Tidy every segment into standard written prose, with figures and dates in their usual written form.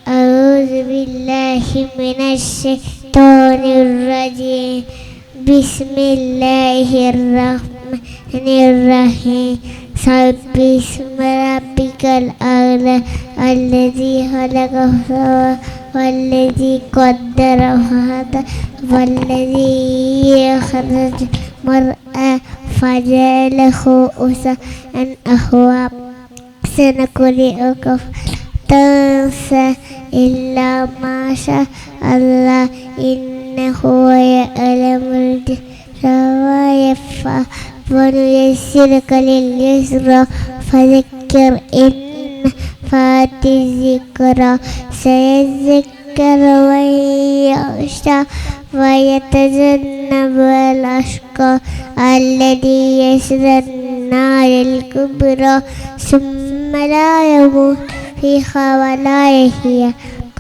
أعوذ بالله من الشيطان الرجيم. بسم الله الرحمن الرحيم. سبح اسم ربك الأعلى الذي خلق فسوى والذي قدر فهدى والذي أخرج المرعى فجعله غثاء أحوى. سنقرئك تنسى إلا ما شاء الله إنه يعلم الجهر ويخفى ونيسرك لليسرى فذكر إن نفعت الذكرى سيذكر من يخشى ويتجنبها الأشقى الذي يصلى النار الكبرى ثم لا يموت فيها ولا يحيا.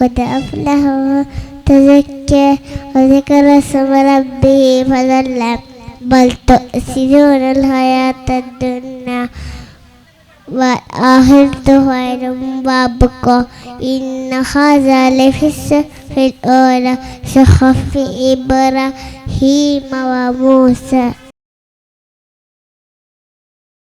قد أفلح من تزكى وذكر اسم ربه فصلى بل تؤثرون الحياة الدنيا والآخرة خير وأبقى إن هذا لفي الصحف الأولى صحف إبراهيم وموسى.